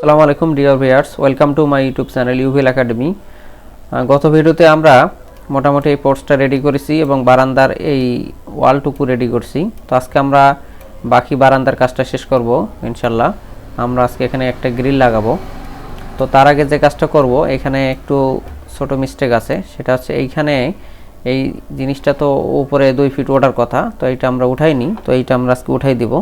আসসালামু আলাইকুম dear viewers, welcome to my YouTube channel ইউভিল একাডেমি। গত ভিডিওতে আমরা মোটামুটি এই পোস্টটা রেডি করেছি এবং বারান্দার এই ওয়ালটুকু রেডি করছি। তো আজকে আমরা বাকি বারান্দার কাজটা শেষ করব ইনশাল্লাহ। আমরা আজকে এখানে একটা গ্রিল লাগাবো। তো তার আগে যে কাজটা করব, এখানে একটু ছোট মিস্টেক আছে, সেটা হচ্ছে এইখানে এই জিনিসটা তো উপরে 2 ফিট ওঠার কথা, তো এইটা আমরা উঠাইনি, তো এইটা আমরা আজকে উঠাই দিব।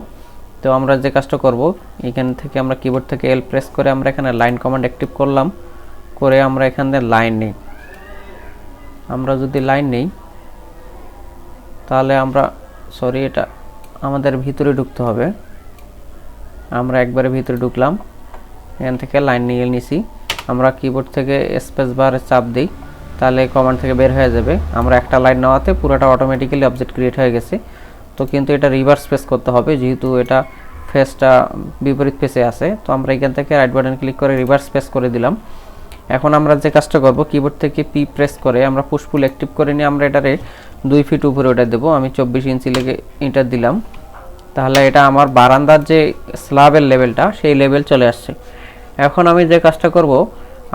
তো আমরা যে কাজটা করব, এখান থেকে আমরা কিবোর্ড থেকে এল প্রেস করে আমরা এখানে লাইন কমান্ড অ্যাক্টিভ করলাম, করে আমরা এখান থেকে লাইন নেই। আমরা যদি লাইন নেই তাহলে আমরা এটা আমাদের ভিতরে ঢুকতে হবে। আমরা একবারে ভিতরে ঢুকলাম, এখান থেকে লাইন নিয়ে নিছি। আমরা কিবোর্ড থেকে স্পেস বারে চাপ দিই, তাহলে কমান্ড থেকে বের হয়ে যাবে। আমরা একটা লাইন নেওয়াতে পুরোটা অটোমেটিক্যালি অবজেক্ট ক্রিয়েট হয়ে গেছে। তো কিন্তু এটা রিভার্স ফেস করতে হবে, যেহেতু এটা ফেসটা বিপরীত ফেসে আছে। তো আমরা এখান থেকে রাইট বাটন ক্লিক করে রিভার্স ফেস করে দিলাম। এখন আমরা যে কাজটা করব, কিবোর্ড থেকে পি প্রেস করে আমরা পুশ পুল অ্যাক্টিভ করে নিয়ে আমরা এটারে 2 ফিট উপরে ওটা দেবো। আমি 24 ইঞ্চি লেগে এন্টার দিলাম, তাহলে এটা আমার বারান্দার যে স্ল্যাবের লেভেলটা সেই লেভেল চলে আসছে। এখন আমি যে কাজটা করব,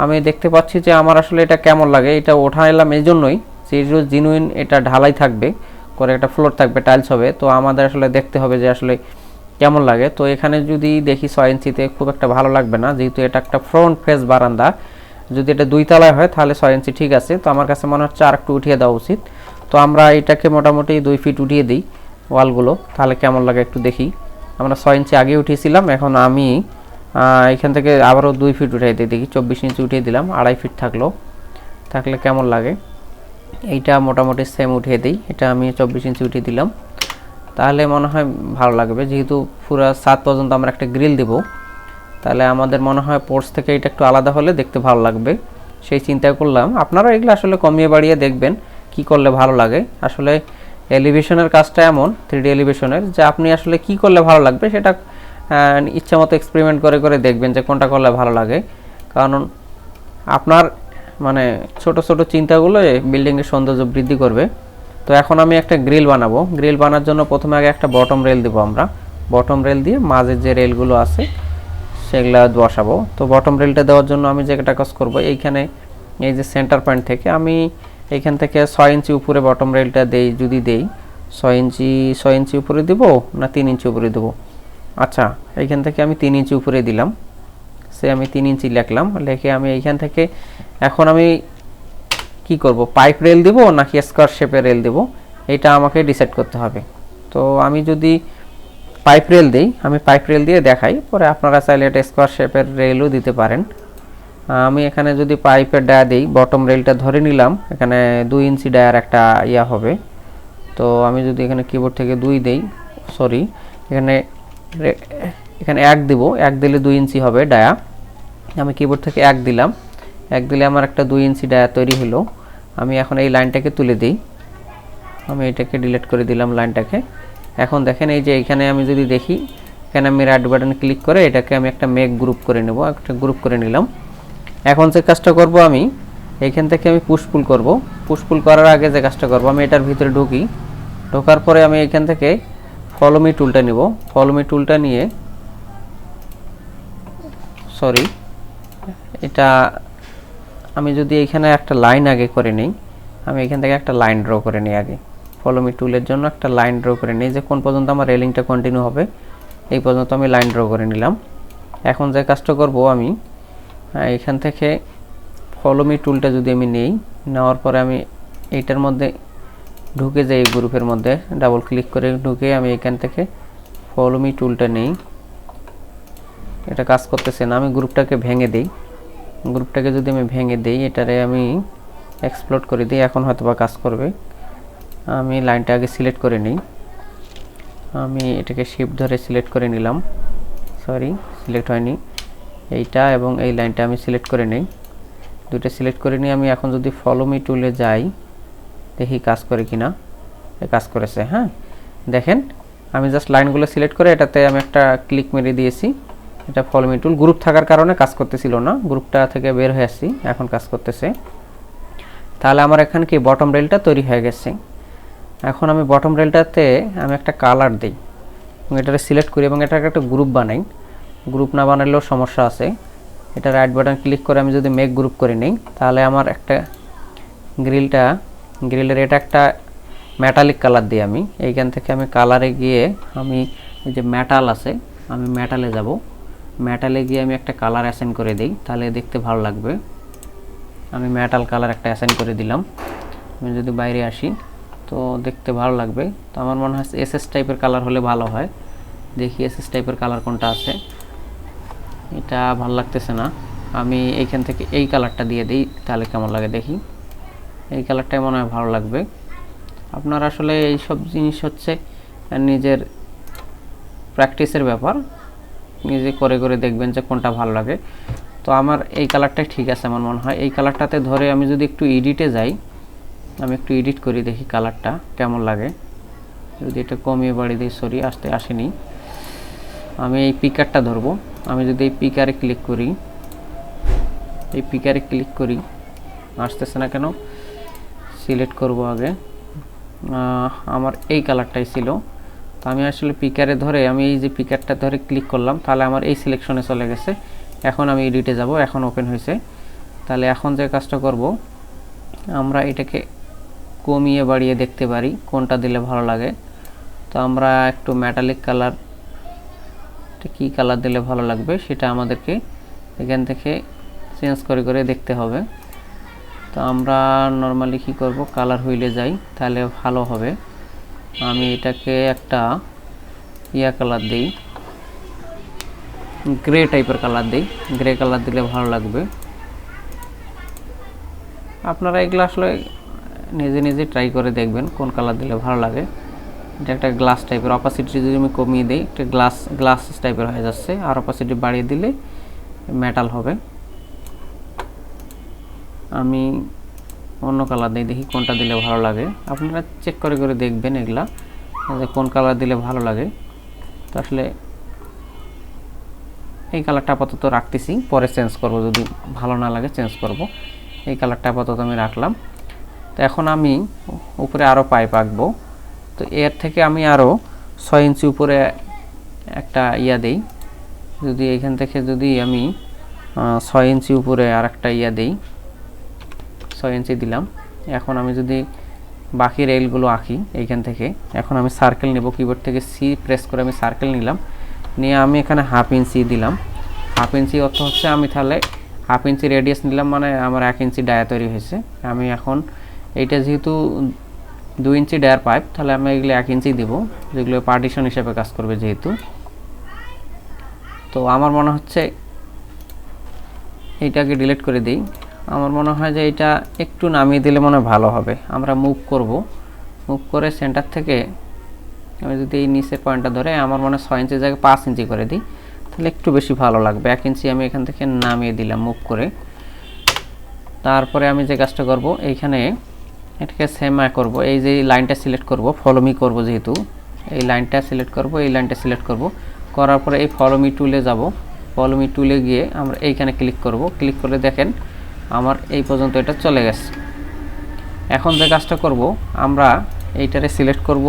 আমি দেখতে পাচ্ছি যে আমার আসলে এটা কেমন লাগে। এটা ওঠাইলাম এই জন্যই যে জেনুইন এটা ঢালাই থাকবে, করে একটা ফ্লোর থাকবে, টাইলস হবে। তো আমাদের আসলে দেখতে হবে যে আসলে কেমন লাগে। তো এখানে যদি দেখি 6 ইঞ্চিতে খুব একটা ভালো লাগবে না, যেহেতু এটা একটা ফ্রন্ট ফেস বারান্দা। যদি এটা 2 তলায় হয় তাহলে 6 ইঞ্চি ঠিক আছে। তো আমার কাছে মনে হচ্ছে আরেকটু উঠিয়ে দেওয়া উচিত। তো আমরা এটাকে মোটামুটি 2 ফিট উঠিয়ে দিই ওয়ালগুলো, তাহলে কেমন লাগে একটু দেখি। আমরা 6 ইঞ্চি আগে উঠিয়েছিলাম, এখন আমি এখান থেকে আবারও 2 ফিট উঠিয়ে দিই, দেখি 24 ইঞ্চি উঠিয়ে দিলাম, 2.5 ফিট থাকলে কেমন লাগে। এইটা মোটামুটি সেম উঠিয়ে দিই, এটা আমি 24 ইঞ্চি উঠিয়ে দিলাম, তাহলে মনে হয় ভালো লাগবে। যেহেতু পুরো 7 পর্যন্ত আমরা একটা গ্রিল দেব, তাহলে আমাদের মনে হয় পোর্টস থেকে এটা একটু আলাদা হলে দেখতে ভালো লাগবে, সেই চিন্তা করলাম। আপনারা এগুলো আসলে কমিয়ে বাড়িয়ে দেখবেন কি করলে ভালো লাগে। আসলে এলিভেশনের কাজটা এমন 3D এলিভেশনের, যে আপনি আসলে কি করলে ভালো লাগবে সেটা ইচ্ছা মতো এক্সপেরিমেন্ট করে করে দেখবেন যে কোনটা করলে ভালো লাগে। কারণ আপনার মানে ছোট ছোট চিন্তাগুলো বিল্ডিংয়ের সৌন্দর্য বৃদ্ধি করবে। তো এখন আমি একটা গ্রিল বানাবো। গ্রিল বানার জন্য প্রথমে আগে একটা বটম রেল দেবো। আমরা বটম রেল দিয়ে মাঝের যে রেলগুলো আছে সেগুলো বসাবো। তো বটম রেলটা দেওয়ার জন্য আমি যেটা কাজ করব, এইখানে এই যে সেন্টার পয়েন্ট থেকে আমি এইখান থেকে 6 ইঞ্চি উপরে বটম রেলটা দেই। যদি দেই 6 ইঞ্চি উপরে দেবো না 3 ইঞ্চি উপরে দেবো? আচ্ছা, এইখান থেকে আমি 3 ইঞ্চি উপরে দিলাম। আমি 3 ইঞ্চি লিখলাম, লিখে আমি এইখান থেকে এখন আমি কি করব, পাইপ রেল দেব নাকি স্কোয়ার শেপের রেল দেব, এটা আমাকে ডিসাইড করতে হবে। তো আমি যদি পাইপ রেল দিই, আমি পাইপ রেল দিয়ে দেখাই, পরে আপনারা চাইলে এটা স্কোয়ার শেপের রেলও দিতে পারেন। আমি এখানে যদি পাইপের ডায়া দিই, বটম রেলটা ধরে নিলাম, এখানে 2 ইঞ্চি ডায়ার একটা হবে। তো আমি যদি এখানে কিবোর্ড থেকে 2 দেই, সরি এখানে 1 দেব, 1 দিলে 2 ইঞ্চি হবে ডায়া। আমি কিবোর্ড থেকে 1 দিলাম, 1 দিলে আমার একটা 2 ইঞ্চি ডায়া তৈরি হলো। আমি এখন এই লাইনটাকে তুলে দিই, আমি এটাকে ডিলিট করে দিলাম লাইনটাকে। এখন দেখেন এই যে এখানে আমি যদি দেখি, এখানে আমি রাইট বাটন ক্লিক করে এটাকে আমি একটা মেক গ্রুপ করে নেব, একটা গ্রুপ করে নিলাম। এখন যে কাজটা করব, আমি এইখান থেকে আমি পুশ পুল করব। পুশ পুল করার আগে যে কাজটা করব, আমি এটার ভিতরে ঢুকি, ঢোকার পরে আমি এখান থেকে ফলো মি টুলটা নিব। ফলো মি টুলটা নিয়ে এটা আমি যদি এইখানে একটা লাইন আগে করে নিই, আমি এখান থেকে একটা লাইন ড্র করে নিই আগে। ফলো মি টুলের জন্য একটা লাইন ড্র করে নিই, যে কোন পর্যন্ত আমার রেলিংটা কন্টিনিউ হবে এই পর্যন্ত আমি লাইন ড্র করে নিলাম। এখন যে কাজটা করব, আমি এখান থেকে ফলো মি টুলটা যদি আমি নেই, নেওয়ার পরে আমি এইটার মধ্যে ঢুকে যাই, এই গ্রুপের মধ্যে ডাবল ক্লিক করে ঢুকে আমি এখান থেকে ফলো মি টুলটা নেই। এটা কাজ করতেছে না, আমি গ্রুপটাকে ভেঙে দিই। গ্রুপটাকে যদি আমি ভেঙে দিই, এটারে আমি এক্সপ্লোড করে দিই, এখন হয়তো বা কাজ করবে। আমি লাইনটা আগে সিলেক্ট করে নিই, আমি এটাকে শিফট ধরে সিলেক্ট করে নিলাম, সরি সিলেক্ট হয়নি, এইটা এবং এই লাইনটা আমি সিলেক্ট করে নিই, দুটো সিলেক্ট করে নিই। আমি এখন যদি ফলো মি টুলে যাই, দেখি কাজ করে কিনা। কাজ করেছে, হ্যাঁ দেখেন, আমি জাস্ট লাইনগুলো সিলেক্ট করে এটাতে আমি একটা ক্লিক মেরে দিয়েছি। এটা ফলো মি টুল, গ্রুপ থাকার কারণে কাজ করতেছিল না, গ্রুপটা থেকে বের হয়ে আসছি, এখন কাজ করতেছে। তাহলে আমার এখানে কি বটম রেলটা তৈরি হয়ে গেছে। এখন আমি বটম রেলটাতে আমি একটা কালার দিই এবং এটাকে সিলেক্ট করি এবং এটাকে একটা গ্রুপ বানাই। গ্রুপ না বানালেও সমস্যা আছে, এটা রাইট বাটন ক্লিক করে আমি যদি মেক গ্রুপ করে নিই, তাহলে আমার একটা গ্রিলের এটা একটা মেটালিক কালার দিই। আমি এইখান থেকে আমি কালারে গিয়ে আমি এই যে মেটাল আছে, আমি মেটালে যাব। মেটালে গিয়ে আমি একটা কালার অ্যাসাইন করে দিই, তাহলে দেখতে ভালো লাগবে। আমি মেটাল কালার একটা অ্যাসাইন করে দিলাম। আমি যদি বাইরে আসি তো দেখতে ভালো লাগবে। তো আমার মনে হয় এসএস টাইপের কালার হলে ভালো হয়। দেখি এসএস টাইপের কালার কোনটা আছে। এটা ভালো লাগতেছে না, আমি এইখান থেকে এই কালারটা দিয়ে দিই, তাহলে কেমন লাগে দেখি। এই কালারটাই মনে হয় ভালো লাগবে। আপনার আসলে এই সব জিনিস হচ্ছে নিজের প্র্যাকটিসের ব্যাপার, নিজে করে করে দেখবেন যে কোনটা ভালো লাগে। তো আমার এই কালারটাই ঠিক আছে আমার মনে হয়। এই কালারটাতে ধরে আমি যদি একটু এডিটে যাই, আমি একটু এডিট করি, দেখি কালারটা কেমন লাগে। যদি এটা কমিয়ে বাড়িয়ে দিই, সরি আসেনি। আমি এই পিকারটা ধরবো। আমি যদি এই পিকারে ক্লিক করি, আসতেছে না কেন? সিলেক্ট করব আগে। আমার এই কালারটাই ছিল। তো আমি আসলে পিকারে ধরে আমি এই যে পিকারটা ধরে ক্লিক করলাম, তাহলে আমার এই সিলেকশনে চলে গেছে। এখন আমি এডিটে যাব, এখন ওপেন হয়েছে। তাহলে এখন যে কাজটা করব, আমরা এটাকে কমিয়ে বাড়িয়ে দেখতে পারি কোনটা দিলে ভালো লাগে। তো আমরা একটু মেটালিক কালার, কি কালার দিলে ভালো লাগবে সেটা আমাদেরকে এখান থেকে চেঞ্জ করে করে দেখতে হবে। তো আমরা নর্মালি কি করব, কালার হুইলে যাই, তাহলে ভালো হবে। আমি এটাকে একটা কালার দিই, গ্রে টাইপের কালার দিই। গ্রে কালার দিলে ভালো লাগবে। আপনারা এগুলো আসলে নিজে নিজে ট্রাই করে দেখবেন কোন কালার দিলে ভালো লাগে। এটা একটা গ্লাস টাইপের, অপাসিটি যদি আমি কমিয়ে দিই, একটা গ্লাস টাইপের হয়ে যাচ্ছে, আর অপাসিটি বাড়িয়ে দিলে মেটাল হবে। আমি অন্য কালার দিই, দেখি কোনটা দিলে ভালো লাগে। আপনারা চেক করে করে দেখবেন এগুলা যে কোন কালার দিলে ভালো লাগে। তো আসলে এই কালারটা আপাতত রাখতেছি, পরে চেঞ্জ করব, যদি ভালো না লাগে চেঞ্জ করব। এই কালারটা আপাতত আমি রাখলাম। তো এখন আমি উপরে আরও পাইপ আঁকবো। তো এর থেকে আমি আরও 6 ইঞ্চি উপরে একটা দেই। যদি এইখান থেকে যদি আমি 6 ইঞ্চি উপরে আর একটা দেই, 6 ইঞ্চি দিলাম। এখন আমি যদি বাকি রেলগুলো আঁকি এইখান থেকে, এখন আমি সার্কেল নেব, কিবোর্ড থেকে সি প্রেস করে আমি সার্কেল নিলাম, নিয়ে আমি এখানে 1/2 ইঞ্চি দিলাম। 1/2 ইঞ্চি অর্থ হচ্ছে আমি তাহলে 1/2 ইঞ্চি রেডিয়াস নিলাম, মানে আমার 1 ইঞ্চি ডায়া তৈরি হয়েছে। আমি এখন এইটা যেহেতু 2 ইঞ্চি ডায়ার পাইপ, তাহলে আমি এগুলো 1 ইঞ্চি দিব, যেগুলো পার্টিশন হিসেবে কাজ করবে যেহেতু। তো আমার মনে হচ্ছে এইটাকে ডিলিট করে দিই। আমার মনে হয় যে এটা একটু নামিয়ে দিলে মনে হয় ভালো হবে। আমরা মুভ করব, মুভ করে সেন্টার থেকে আমি যদি এই নিচের পয়েন্টটা ধরে আমার মনে হয় 6 ইঞ্চির জায়গায় 5 ইঞ্চি করে দিই, তাহলে একটু বেশি ভালো লাগবে। 1 ইঞ্চি আমি এখান থেকে নামিয়ে দিলাম মুভ করে। তারপরে আমি যে কাজটা করব, এইখানে এটাকে সেমা করব। এই যে লাইনটা সিলেক্ট করব, ফলো মি করব, যেহেতু এই লাইনটা সিলেক্ট করব, এই লাইনটা সিলেক্ট করব, করার পরে এই ফলো মি টুলে যাব। ফলো মি টুলে গিয়ে আমরা এইখানে ক্লিক করব। ক্লিক করে দেখেন আমার এই পর্যন্ত এটা চলে গেছে। এখন যে কাজটা করব, আমরা এইটারে সিলেক্ট করব,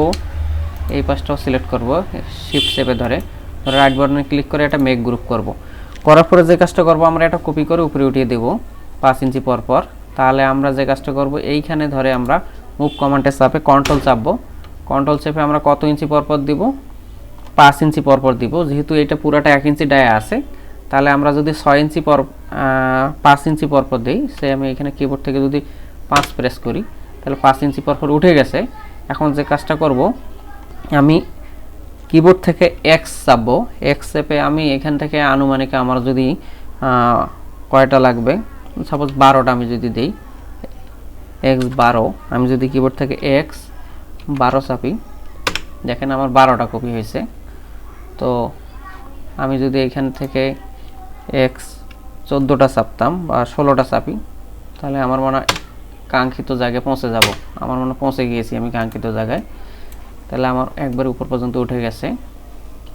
এই পাশটাও সিলেক্ট করব, শিফট চেপে ধরে রাইট বাটনে ক্লিক করে এটা মেক গ্রুপ করব। করার পরে যে কাজটা করব, আমরা এটা কপি করে উপরে উঠিয়ে দেব 5 ইঞ্চি পর পর। তাহলে আমরা যে কাজটা করব, এইখানে ধরে আমরা মুভ কমান্ডে চাপে কন্ট্রোল চাপবো। কন্ট্রোল চেপে আমরা কত ইঞ্চি পর পর দিব, 5 ইঞ্চি পর পর দিব। যেহেতু এটা পুরাটা 1 ইঞ্চি ডায়া আছে, তাহলে আমরা যদি 6 ইঞ্চি পর 5 ইঞ্চি পর পর দিই, সে আমি এখানে কিবোর্ড থেকে যদি 5 প্রেস করি, তাহলে 5 ইঞ্চি পর পর উঠে গেছে। এখন যে কাজটা করব, আমি কিবোর্ড থেকে এক্স চাপবো। এক্স চেপে আমি এখান থেকে আনুমানিক আমার যদি কয়টা লাগবে, সাপোজ 12টা আমি যদি দিই, x12, আমি যদি কিবোর্ড থেকে x12 চাপি, দেখেন আমার 12টা কপি হয়েছে। তো আমি যদি এখান থেকে x14টা চাপতাম বা 16টা চাপি, তাহলে আমার মনে হয় কাঙ্ক্ষিত জায়গায় পৌঁছে যাব। আমার মনে পৌঁছে গিয়েছি আমি কাঙ্ক্ষিত জায়গায়, তাহলে আমার একবার উপর পর্যন্ত উঠে গেছে।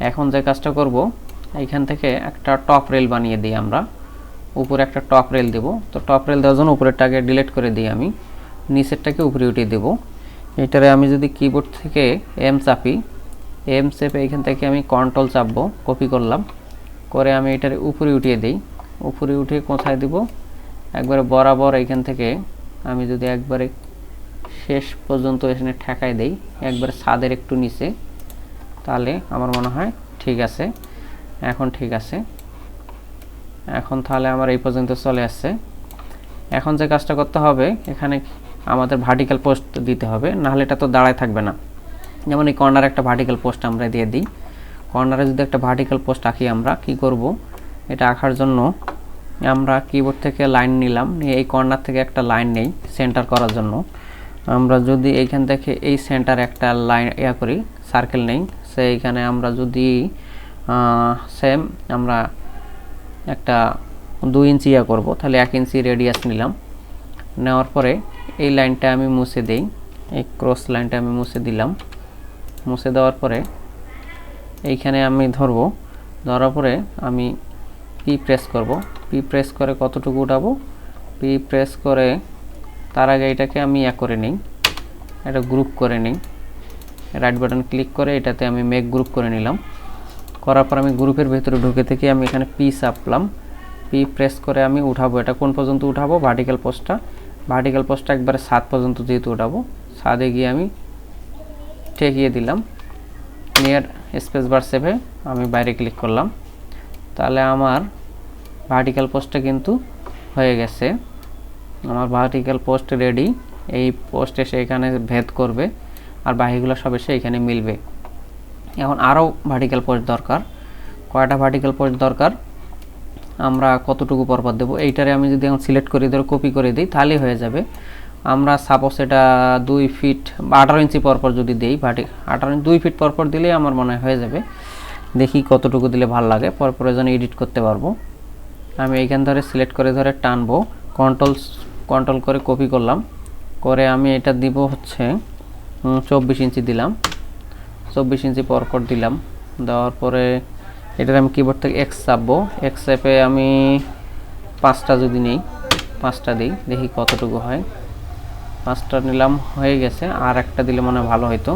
এখন যে কাজটা করব, এইখান থেকে একটা টপ রেল বানিয়ে দিই। আমরা উপরে একটা টপ রেল দেব। তো টপ রেল দেওয়ার জন্য উপরেরটাকে ডিলিট করে দিই, আমি নিচেরটাকে উপরে উঠিয়ে দেব। এটারে আমি যদি কিবোর্ড থেকে এম চাপি, চেপে এখান থেকে আমি কন্ট্রোল চাপবো, কপি করলাম, করে আমি এটার উপরে উঠিয়ে দিই। উপরে উঠে কোথায় দিব, একবারে বরাবর এইখান থেকে আমি যদি একবারে শেষ পর্যন্ত এখানে ঠেকাই দেই, একবারে ছাদের একটু নিচে, তাহলে আমার মনে হয় ঠিক আছে। এখন ঠিক আছে, এখন তাহলে আমার এই পর্যন্ত চলে আসছে। এখন যে কাজটা করতে হবে, এখানে আমাদের ভার্টিক্যাল পোস্ট দিতে হবে, নাহলে এটা তো দাঁড়ায় থাকবে না। যেমন এই কর্নারে একটা ভার্টিক্যাল পোস্ট আমরা দিয়ে দিই। কর্নারে যদি একটা ভার্টিক্যাল পোস্ট আঁকি, আমরা কি করব, এটা আঁকার জন্য আমরা কিবোর্ড থেকে লাইন নিলাম, নিয়ে এই কর্নার থেকে একটা লাইন নেই সেন্টার করার জন্য। আমরা যদি এইখান থেকে এই সেন্টার একটা লাইন করি, সার্কেল নেই, সেইখানে আমরা যদি সেম আমরা একটা 2 ইঞ্চি করব, তাহলে 1 ইঞ্চি রেডিয়াস নিলাম। নেওয়ার পরে এই লাইনটা আমি মুছে দেই, এই ক্রস লাইনটা আমি মুছে দিলাম। মুছে দেওয়ার পরে এইখানে আমি ধরবো, ধরার পরে আমি পি প্রেস করব। পি প্রেস করে কতটুকু উঠাবো, পি প্রেস করে তার আগে এটাকে আমি করে নিই, এটা গ্রুপ করে নিই। রাইট বাটন ক্লিক করে এটাতে আমি মেক গ্রুপ করে নিলাম। করার পর আমি গ্রুপের ভেতরে ঢুকে থেকে আমি এখানে পি চাপলাম। পি প্রেস করে আমি উঠাবো, এটা কোন পর্যন্ত উঠাবো, ভার্টিক্যাল পোস্টটা। ভার্টিক্যাল পোস্টটা একবারে 7 পর্যন্ত যেহেতু উঠাবো, 7-এ গিয়ে আমি ঠেকিয়ে দিলাম। নিয়ার স্পেস বার সেভে আমি বাইরে ক্লিক করলাম, তাহলে আমার ভার্টিক্যাল পোস্টটা কিন্তু হয়ে গেছে। আমার ভার্টিক্যাল পোস্ট রেডি। এই পোস্ট এসে এখানে ভেদ করবে, আর বাকিগুলো সব এসে এখানে মিলবে। এখন আরও ভার্টিক্যাল পোস্ট দরকার। কয়টা ভার্টিক্যাল পোস্ট দরকার, আমরা কতটুকু পরপর দেবো, এইটারে আমি যদি এখন সিলেক্ট করে ধরে কপি করে দিই তাহলেই হয়ে যাবে। আমরা সাপোজ এটা 2 ফিট বা 18 ইঞ্চি পরপর যদি দিই, 2 ফিট পরপর দিলেই আমার মনে হয়ে যাবে। দেখি কতটুকু দিলে ভালো লাগে, পরপর যেন এডিট করতে পারবো। আমি এইখান ধরে সিলেক্ট করে ধরে টানবো, কন্ট্রোল করে কপি করলাম, করে আমি এটা দিব হচ্ছে 24 ইঞ্চি দিলাম। 24 ইঞ্চি পরপর দিলাম। দেওয়ার পরে এটার আমি কিবোর্ড থেকে এক্স চাপবো, এক্স চাপে আমি 5টা যদি নেই, 5টা দিই, দেখি কতটুকু হয়। 5টা নিলাম, হয়ে গেছে। আর একটা দিলে মনে ভালো হতো।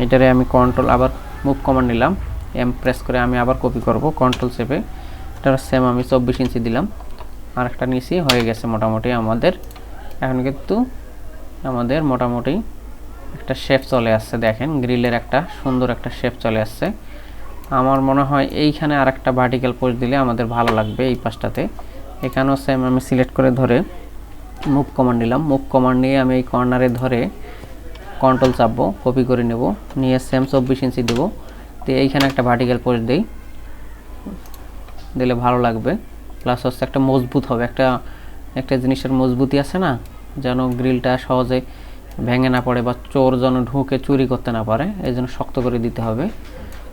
এটারে আমি কন্ট্রোল আবার মুভ কমান্ড নিলাম, এম প্রেস করে আমি আবার কপি করব, কন্ট্রোল চেপে এটার সেম আমি 24 ইঞ্চি দিলাম, আর একটা নিচে হয়ে গেছে মোটামুটি আমাদের। এখন কিন্তু আমাদের মোটামুটি একটা শেপ চলে আসছে, দেখেন গ্রিলের একটা সুন্দর একটা শেপ চলে আসছে। আমার মনে হয় এইখানে আর একটা ভার্টিক্যাল পোস্ট দিলে আমাদের ভালো লাগবে এই পাশটাতে। এখানেও সেম আমি সিলেক্ট করে ধরে মুভ কমান্ড নিলাম, মুভ কমান্ড নিয়ে আমি এই কর্নারে ধরে কন্ট্রোল চাপবো, কপি করে নেব, নিয়ে সেম 24 ইঞ্চি দেবো। তো এইখানে একটা ভার্টিক্যাল পোস্ট দিই, দিলে ভালো লাগবে। প্লাস হচ্ছে একটা মজবুত হবে, একটা জিনিসের মজবুতি আছে না, যেন গ্রিলটা সহজে ভেঙে না পড়ে বা চোর যেন ঢুকে চুরি করতে না পারে, এই জন্য শক্ত করে দিতে হবে।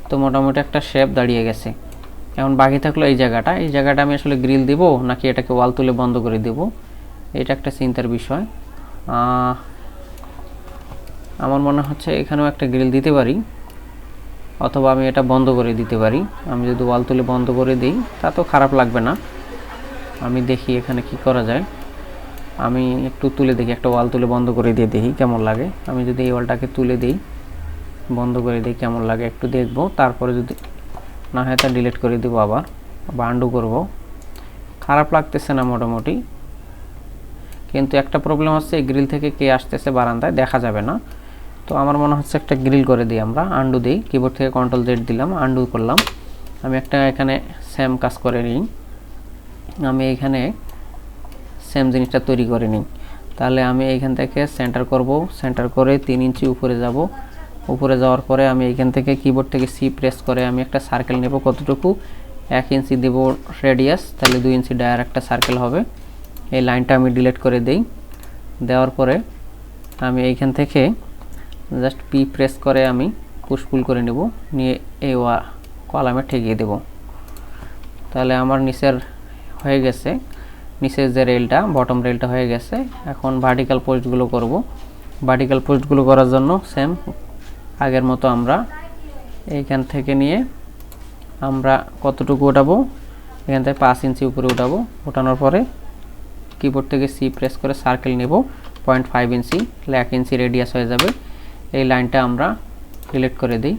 তো মোটামুটি একটা শেপ দাঁড়িয়ে গেছে। এখন বাকি থাকলো এই জায়গাটা আমি আসলে গ্রিল দিব নাকি এটাকে ওয়াল তুলে বন্ধ করে দেব, এটা একটা চিন্তার বিষয়। আমার মনে হচ্ছে এখানেও একটা গ্রিল দিতে পারি, অথবা আমি এটা বন্ধ করে দিতে পারি। আমি যদি ওয়াল তুলে বন্ধ করে দিই তা তো খারাপ লাগবে না। আমি দেখি এখানে কি করা যায়। আমি একটু তুলে দেখি, একটা ওয়াল তুলে বন্ধ করে দিয়ে দেখি কেমন লাগে। আমি যদি এই ওয়ালটাকে তুলে দিই, বন্ধ করে দিই, কেমন লাগে একটু দেখবো। তারপরে যদি না হয় তা ডিলিট করে দেবো, আবার আন্ডু করব। খারাপ লাগতেছে না মোটামুটি, কিন্তু একটা প্রবলেম হচ্ছে এই গ্রিল থেকে কে আসতেছে বারান্দায় দেখা যাবে না। তো আমার মনে হচ্ছে একটা গ্রিল করে দিই, আমরা আন্ডু দিই, কিবোর্ড থেকে কন্ট্রোল জেড দিলাম, আন্ডু করলাম। আমি একটা এখানে সেম কাজ করে নিই, আমি এখানে সেম জিনিসটা তৈরি করে নিই। তাহলে আমি এইখান থেকে সেন্টার করব, সেন্টার করে 3 ইঞ্চি উপরে যাব। উপরে যাওয়ার পরে আমি এইখান থেকে কিবোর্ড থেকে সি প্রেস করে আমি একটা সার্কেল নেব, কতটুকু 1 ইঞ্চি দেব রেডিয়াস, তাহলে 2 ইঞ্চি ডায়ার একটা সার্কেল হবে। এই লাইনটা আমি ডিলিট করে দেই। দেওয়ার পরে আমি এইখান থেকে জাস্ট পি প্রেস করে আমি পুশ পুল করে নেব, নিয়ে এই কলামে ঠেকিয়ে দেব। তাহলে আমার নিচের হয়ে গেছে, নিচের যে রেলটা বটম রেলটা হয়ে গেছে। এখন ভার্টিক্যাল পোস্টগুলো করব। ভার্টিক্যাল পোস্টগুলো করার জন্য সেম আগের মতো আমরা এইখান থেকে নিয়ে আমরা কতটুকু উঠাবো, এখান থেকে 5 ইঞ্চি উপরে উঠাবো। উঠানোর পরে কিবোর্ড থেকে সি প্রেস করে সার্কেল নেব 0.5 ইঞ্চি, 1 ইঞ্চি রেডিয়াস হয়ে যাবে। এই লাইনটা আমরা ডিলিট করে দিই,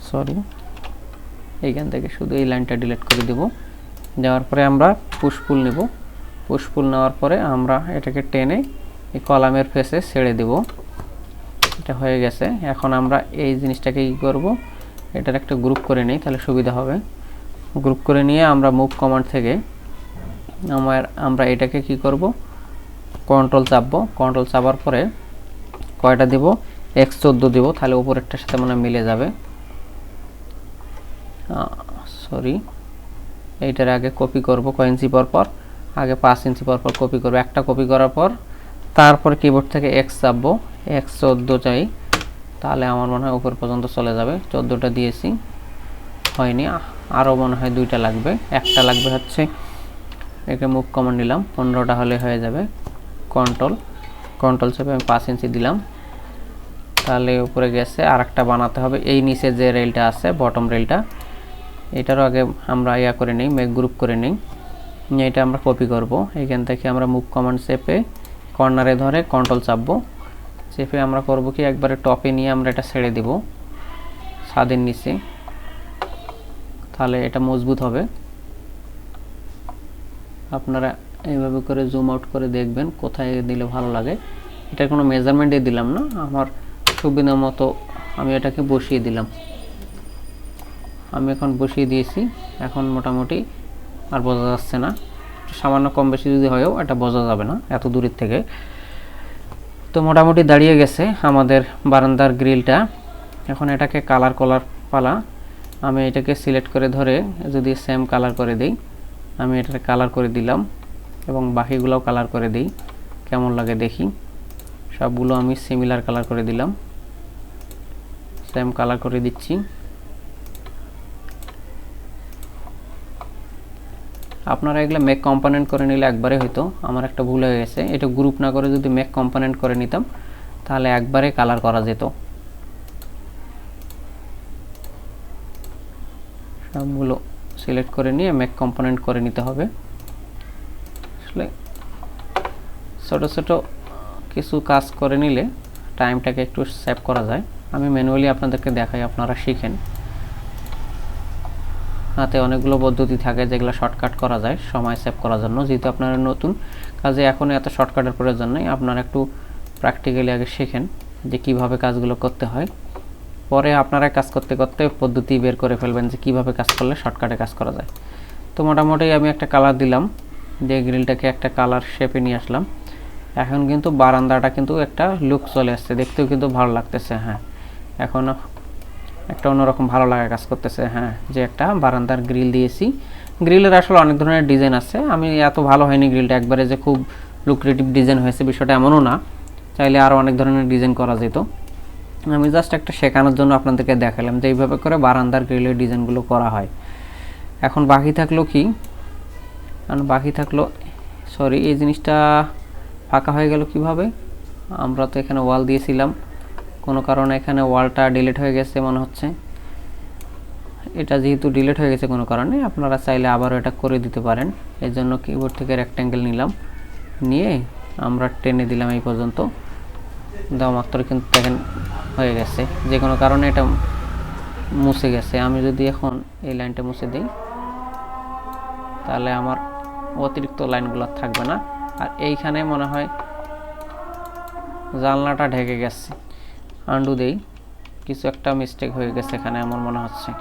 সরি এইখান থেকে শুধু এই লাইনটা ডিলিট করে দেব। যাওয়ার পরে আমরা পুশ পুল নেব। পুশ পুল নেওয়ার পরে আমরা এটাকে টেনে এই কলামের ফেসে ছেড়ে দেব। এটা হয়ে গেছে। এখন আমরা এই জিনিসটাকে কি করব, এটার একটা গ্রুপ করে নিই, তাহলে সুবিধা হবে। গ্রুপ করে নিয়ে আমরা মুভ কমান্ড থেকে আমরা এটাকে কি করব, কন্ট্রোল চাপবো। কন্ট্রোল চাপার পরে কয়টা দেব, x14 দেব, তাহলে উপরেরটার সাথে মনে মিলে যাবে। সরি, এইটার আগে কপি করব কয় ইঞ্চি পর পর, আগে 5 ইঞ্চি পর পর কপি করব। একটা কপি করার পর তারপর কিবোর্ড থেকে x চাপবো, x14 চাই, তাহলে আমার মনে হয় উপর পর্যন্ত চলে যাবে। 14টা দিয়েছি, হয়নি, আরও মনে হয় 2টা লাগবে। একটা লাগবে হচ্ছে, একে মুভ কমান্ড নিলাম, 15টা হলে হয়ে যাবে। কন্ট্রোল চেপে আমি 5 ইঞ্চি দিলাম, তাহলে উপরে গেছে। আর একটা বানাতে হবে, এই নিচে যে রেলটা আছে বটম রেলটা, এটারও আগে আমরা ইয়া করে নিই, মেক গ্রুপ করে নিই। এটা আমরা কপি করব। এখান থেকে আমরা মুভ কমান্ড চেপে কর্নারে ধরে কন্ট্রোল চাপবো, চেপে আমরা করব কি একবারে টপে নিয়ে আমরা এটা ছেড়ে দিব ছাদের নিচে, তাহলে এটা মজবুত হবে। আপনারা এইভাবে করে জুম আউট করে দেখবেন কোথায় দিলে ভালো লাগে। এটা কোনো মেজারমেন্টে দিলাম না, আমার সুবিধা মতো আমি এটাকে বসিয়ে দিলাম। আমি এখন বসিয়ে দিয়েছি, এখন মোটামুটি আর বোঝা যাচ্ছে না। সামান্য কম বেশি যদি হয়ও এটা বোঝা যাবে না এত দূরের থেকে। তো মোটামুটি দাঁড়িয়ে গেছে আমাদের বারান্দার গ্রিলটা। এখন এটাকে কালার করার পালা। আমি এটাকে সিলেক্ট করে ধরে যদি সেম কালার করে দিই, আমি এটাকে কালার করে দিলাম এবং বাকিগুলোও কালার করে দিই, কেমন লাগে দেখি। সবগুলো আমি সিমিলার কালার করে দিলাম, সেম কালার করে দিচ্ছি। আপনারা এগুলো মেক কম্পোনেন্ট করে নিলে একবারে হয়তো, আমার একটা ভুল হয়ে গেছে, এটা গ্রুপ না করে যদি মেক কম্পোনেন্ট করে নিতাম তাহলে একবারে কালার করা যেত। সবগুলো সিলেক্ট করে নিয়ে মেক কম্পোনেন্ট করে নিতে হবে। আসলে ছোট ছোট কিছু কাজ করে নিলে টাইমটাকে একটু সেভ করা যায়। আমি ম্যানুয়ালি আপনাদেরকে দেখাই, আপনারা শিখেন। হাতে অনেকগুলো পদ্ধতি থাকে যেগুলো শর্টকাট করা যায় সময় সেভ করার জন্য। যেহেতু আপনারা নতুন কাজে এখন এত শর্টকাটের প্রয়োজন নেই, আপনারা একটু প্র্যাকটিক্যালি আগে শেখেন যে কিভাবে কাজগুলো করতে হয়। পরে আপনারা কাজ করতে করতে পদ্ধতি বের করে ফেলবেন যে কিভাবে কাজ করলে শর্টকাটে কাজ করা যায়। তো মোটামুটি আমি একটা কালার দিলাম, দিয়ে গ্রিলটাকে একটা কালার শেপে নিয়ে আসলাম। এখন কিন্তু বারান্দাটা কিন্তু একটা লুক চলে আসছে, দেখতেও কিন্তু ভালো লাগতেছে। হ্যাঁ, এখন একটা অন্যরকম ভালো লাগা কাজ করতেছে। হ্যাঁ, যে একটা বারান্দার গ্রিল দিয়েছি। গ্রিলের আসলে অনেক ধরনের ডিজাইন আছে, আমি এত ভালো হয়নি গ্রিলটা, একবারে যে খুব লুক্রেটিভ ডিজাইন হয়েছে বিষয়টা এমনও না, চাইলে আরও অনেক ধরনের ডিজাইন করা যেত। আমি জাস্ট একটা শেখানোর জন্য আপনাদেরকে দেখালাম যে এইভাবে করে বারান্দার গ্রিলের ডিজাইনগুলো করা হয়। এখন বাকি থাকলো কি, বাকি থাকলো সরি, এই জিনিসটা ফাঁকা হয়ে গেল কিভাবে। আমরা তো এখানে ওয়াল দিয়েছিলাম, কোনো কারণে এখানে ওয়ালটা ডিলিট হয়ে গেছে মনে হচ্ছে। এটা যেহেতু ডিলিট হয়ে গেছে কোনো কারণে, আপনারা চাইলে আবারও এটা করে দিতে পারেন। এর জন্য কিবোর্ড থেকে রেক্ট্যাঙ্গেল নিলাম, নিয়ে আমরা টেনে দিলাম এই পর্যন্ত, দেওয়া মাত্র কিন্তু দেখেন হয়ে গেছে। যে কোনো কারণে এটা মুছে গেছে। আমি যদি এখন এই লাইনটা মুছে দিই তাহলে আমার অতিরিক্ত লাইনগুলো থাকবে না। আর এইখানে মনে হয় জানলাটা ঢেকে গেছে, আন্ডু দেই, কিছু একটা মিস্টেক হয়ে গেছে এখানে আমার মনে হচ্ছে।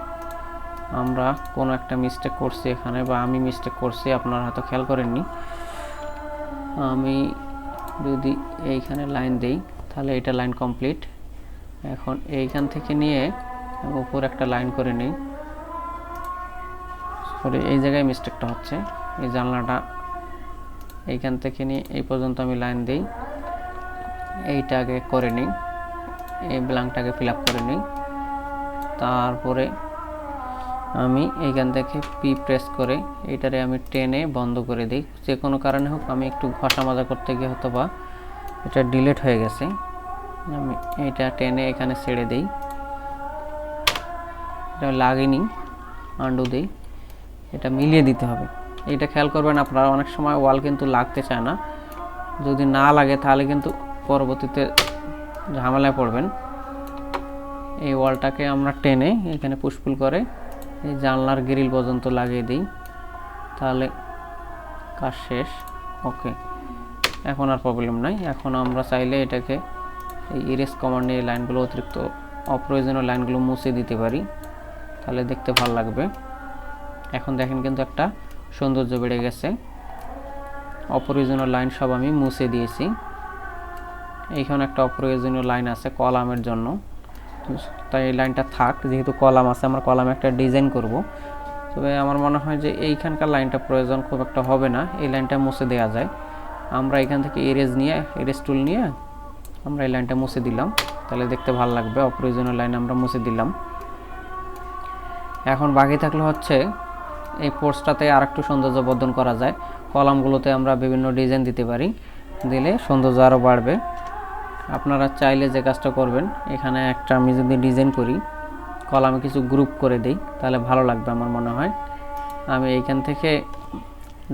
আমরা কোনো একটা মিস্টেক করছি এখানে, বা আমি মিস্টেক করছি, আপনারা হয়তো খেয়াল করেননি। আমি যদি এইখানে লাইন দেই তাহলে এটা লাইন কমপ্লিট। এখন এইখান থেকে নিয়ে উপর একটা লাইন করে নিই। সরি, এই জায়গায় মিস্টেকটা হচ্ছে, এই জানলাটা এইখান থেকে নিয়ে এই পর্যন্ত আমি লাইন দিই। এইটাকে করে নিই, এই ব্ল্যাঙ্কটাকে ফিল আপ করে নিই। তারপরে আমি এইখান থেকে পি প্রেস করে এইটারে আমি টেনে বন্ধ করে দিই। যে কোনো কারণে হোক, আমি একটু ঘষা মাজা করতে গিয়ে হয়তো বা এটা ডিলিট হয়ে গেছে, আমি এইটা টেনে এখানে ছেড়ে দিই। এটা লাগেনি, আন্ডু দিই, এটা মিলিয়ে দিতে হবে। এটা খেয়াল করবেন আপনারা, অনেক সময় ওয়াল কিন্তু লাগতে চায় না, যদি না লাগে তাহলে কিন্তু পরবর্তীতে ঝামেলায় পড়বেন। এই ওয়ালটাকে আমরা টেনে এখানে পুশপুল করে এই জানলার গ্রিল পর্যন্ত লাগিয়ে দিই, তাহলে কাজ শেষ। ওকে, এখন আর প্রবলেম নাই। এখন আমরা চাইলে এটাকে এই ইরেজ কমান্ডে এই লাইনগুলো অতিরিক্ত অপ্রয়োজনীয় লাইনগুলো মুছে দিতে পারি, তাহলে দেখতে ভালো লাগবে। এখন দেখেন কিন্তু একটা সৌন্দর্য বেড়ে গেছে, অপ্রয়োজনীয় লাইন সব আমি মুছে দিয়েছি। এইখানে একটা অপ্রয়োজনীয় লাইন আছে কলামের জন্য, তাই এই লাইনটা থাক। যেহেতু কলাম আছে, আমরা কলামে একটা ডিজাইন করব, তবে আমার মনে হয় যে এইখানকার লাইনটা প্রয়োজন খুব একটা হবে না, এই লাইনটা মুছে দেওয়া যায়। আমরা এখান থেকে এরেজ টুল নিয়ে আমরা এই লাইনটা মুছে দিলাম, তাহলে দেখতে ভালো লাগবে। অপ্রয়োজনীয় লাইন আমরা মুছে দিলাম। এখন বাকি থাকলে হচ্ছে এই পোস্টটাতে আর একটু সৌন্দর্য বর্ধন করা যায়। কলামগুলোতে আমরা বিভিন্ন ডিজাইন দিতে পারি, দিলে সৌন্দর্য আরও বাড়বে। আপনারা চাইলে যে কাজটা করবেন, এখানে একটা আমি যদি ডিজাইন করি, কলামে কিছু গ্রুপ করে দিই, তাহলে ভালো লাগবে আমার মনে হয়। আমি এইখান থেকে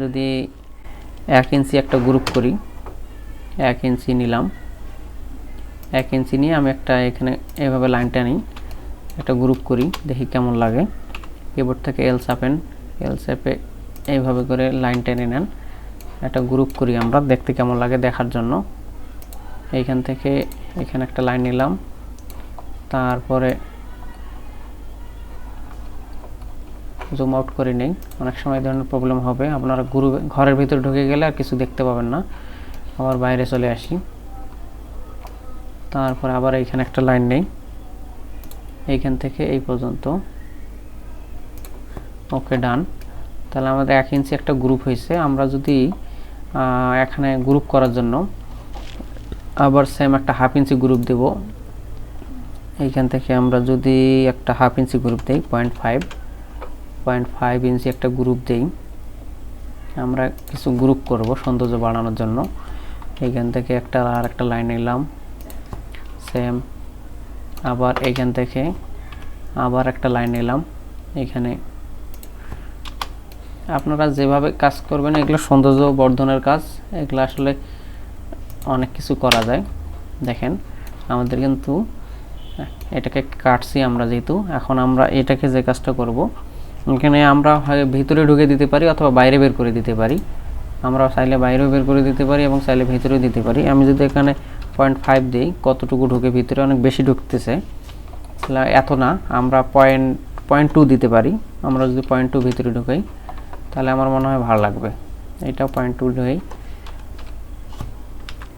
যদি 1 ইঞ্চি একটা গ্রুপ করি, 1 ইঞ্চি নিলাম, 1 ইঞ্চি নিয়ে আমি একটা এখানে এভাবে লাইনটা নিই, একটা গ্রুপ করি, দেখি কেমন লাগে। কিবোর্ড থেকে এল চাপে এইভাবে করে লাইন টেনে নেন, একটা গ্রুপ করি আমরা, দেখতে কেমন লাগে দেখার জন্য। এইখান থেকে এখানে একটা লাইন নিলাম, তারপরে জুম আউট করে নেই। অনেক সময় এই ধরনের প্রবলেম হবে, আপনারা ঘরের ভিতরে ঢুকে গেলে আর কিছু দেখতে পাবেন না। আবার বাইরে চলে আসি, তারপরে আবার এইখানে একটা লাইন নেই, এইখান থেকে এই পর্যন্ত। ওকে, ডান। তাহলে আমাদের 1 ইঞ্চি একটা গ্রুপ হয়েছে। আমরা যদি এখানে গ্রুপ করার জন্য আবার সেম একটা 1/2 ইঞ্চি গ্রুপ দেব, এইখান থেকে আমরা যদি একটা 1/2 ইঞ্চি গ্রুপ দেই, 0.5 ইঞ্চি একটা গ্রুপ দেই, আমরা কিছু গ্রুপ করব সৌন্দর্য বাড়ানোর জন্য। এইখান থেকে আর একটা লাইন নিলাম সেম, আবার এইখান থেকে আবার একটা লাইন নিলাম। এখানে আপনারা যেভাবে কাজ করবেন, এগুলো সৌন্দর্য বর্ধনের কাজ, এগুলো আসলে অনেক কিছু করা যায়। দেখেন আমাদের কিন্তু এটাকে কাটছি আমরা, যেহেতু এখন আমরা এটাকে যে কাজটা করব, এখানে আমরা হয় ভিতরে ঢুকে দিতে পারি অথবা বাইরে বের করে দিতে পারি। আমরা চাইলে বাইরেও বের করে দিতে পারি এবং চাইলে ভিতরেও দিতে পারি। আমি যদি এখানে 0.5 দিই, কতটুকু ঢুকে ভিতরে, অনেক বেশি ঢুকতেছে, এত না, আমরা 0.2 দিতে পারি। আমরা যদি 0.2 ভিতরে ঢুকাই, তাহলে আমার মনে হয় ভালো লাগবে। এটাও 0.2 ঢুকাই,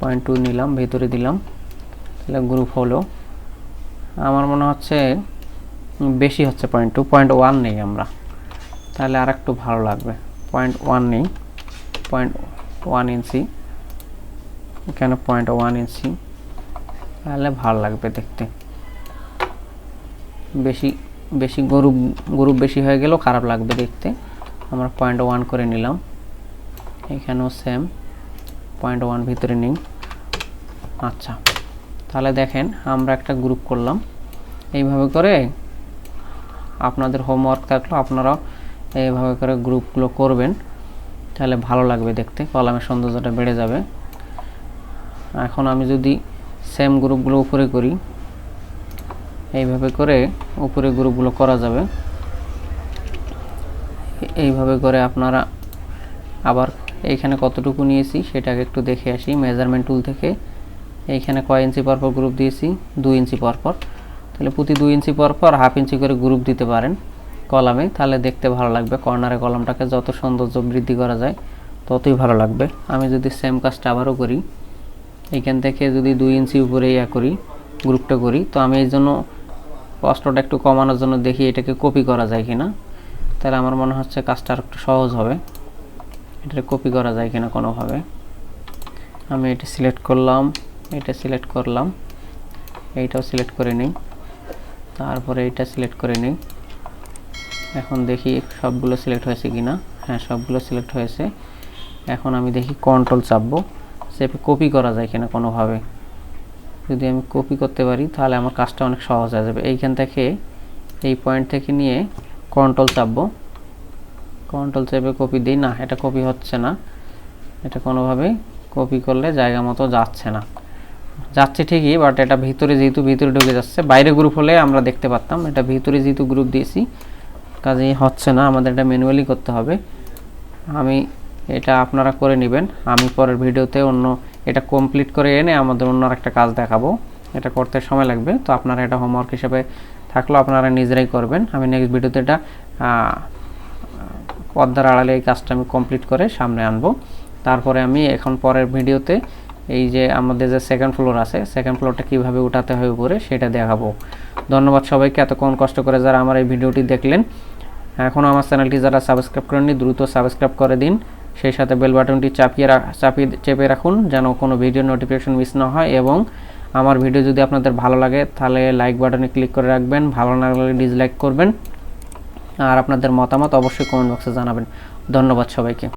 0.2 নিলাম, ভিতরে দিলাম, তাহলে গ্রুপ হলো। আমার মনে হচ্ছে বেশি হচ্ছে 0.2, 0.1 নেই আমরা, তাহলে আর একটু ভালো লাগবে। 0.1 নেই, 0.1 ইঞ্চি, এখানে 0.1 ইঞ্চি, তাহলে ভালো লাগবে দেখতে। বেশি গ্রুপ বেশি হয়ে গেলেও খারাপ লাগবে দেখতে। আমরা 0.1 করে নিলাম, এখানেও সেম 0.1 ভিতরে নিই। আচ্ছা, তাহলে দেখেন আমরা একটা গ্রুপ করলাম। এইভাবে করে আপনাদের হোমওয়ার্ক থাকলো, আপনারাও এইভাবে করে গ্রুপগুলো করবেন, তাহলে ভালো লাগবে দেখতে, কলামের সৌন্দর্যটা বেড়ে যাবে। এখন আমি যদি সেম গ্রুপগুলো উপরে করি, এইভাবে করে উপরে গ্রুপগুলো করা যাবে। এইভাবে করে আপনারা আবার এইখানে কতটুকু নিয়েছি সেটাকে একটু দেখে আসি মেজারমেন্ট টুল থেকে। এইখানে কয় ইঞ্চি পরপর গ্রুপ দিয়েছি, 2 ইঞ্চি পরপর, তাহলে প্রতি 2 ইঞ্চি পরপর 1/2 ইঞ্চি করে গ্রুপ দিতে পারেন কলামে, তাহলে দেখতে ভালো লাগবে। কর্নারে কলামটাকে যত সৌন্দর্য বৃদ্ধি করা যায় ততই ভালো লাগবে। আমি যদি সেম কাজটা আবারও করি, এইখান থেকে যদি 2 ইঞ্চি উপরে করি, গ্রুপটা করি, তো আমি এই জন্য কষ্টটা একটু কমানোর জন্য দেখি এটাকে কপি করা যায় কিনা, তাহলে আমার মনে হচ্ছে কাজটা আর একটু সহজ হবে। এটা কপি করা যায় কিনা কোনোভাবে। আমি এটা সিলেক্ট করলাম, এটা সিলেক্ট করলাম, এইটাও সিলেক্ট করে নিই, তারপরে এটা সিলেক্ট করে নিই। এখন দেখি সবগুলো সিলেক্ট হয়েছে কিনা। হ্যাঁ, সবগুলো সিলেক্ট হয়েছে। এখন আমি দেখি কন্ট্রোল চাপবো, চেপে কপি করা যায় কিনা কোনোভাবে। যদি আমি কপি করতে পারি, তাহলে আমার কাজটা অনেক সহজ হয়ে যাবে। এইখান থেকে এই পয়েন্ট থেকে নিয়ে কন্ট্রোল চাপবো, কন্ট্রোল চেপে কপি দিই। না, এটা কপি হচ্ছে না, এটা কোনোভাবে কপি করলে জায়গা মতো যাচ্ছে না। যাচ্ছে ঠিকই, বাট এটা ভিতরে যেহেতু ভিতরে ঢুকে যাচ্ছে, বাইরে গ্রুপ হলে আমরা দেখতে পারতাম। এটা ভিতরে যেহেতু গ্রুপ দিয়েছি, কাজেই হচ্ছে না, আমাদের এটা ম্যানুয়ালি করতে হবে। আমি এটা আপনারা করে নেবেন, আমি পরের ভিডিওতে এটা কমপ্লিট করে এনে আমাদের অন্য একটা কাজ দেখাবো। এটা করতে সময় লাগবে, তো আপনারা এটা হোমওয়ার্ক হিসেবে থাকলো, আপনারা নিজেরাই করবেন। আমি নেক্সট ভিডিওতে এটা পর্দার আড়ালে এই কাজটা আমি কমপ্লিট করে সামনে আনবো। তারপরে আমি এখন পরের ভিডিওতে এই যে আমাদের যে সেকেন্ড ফ্লোর আছে, সেকেন্ড ফ্লোরটা কীভাবে উঠাতে হয় উপরে সেটা দেখাবো। ধন্যবাদ সবাইকে এতক্ষণ কষ্ট করে যারা আমার এই ভিডিওটি দেখলেন। এখনও আমার চ্যানেলটি যারা সাবস্ক্রাইব করেননি দ্রুত সাবস্ক্রাইব করে দিন, সেই সাথে বেল বাটনটি চেপে রাখুন যেন কোনো ভিডিও নোটিফিকেশন মিস না হয়। এবং আমার ভিডিও যদি আপনাদের ভালো লাগে তাহলে লাইক বাটনে ক্লিক করে রাখবেন, ভালো না লাগলে ডিসলাইক করবেন, আর আপনাদের মতামত অবশ্যই কমেন্ট বক্সে জানাবেন। ধন্যবাদ সবাইকে।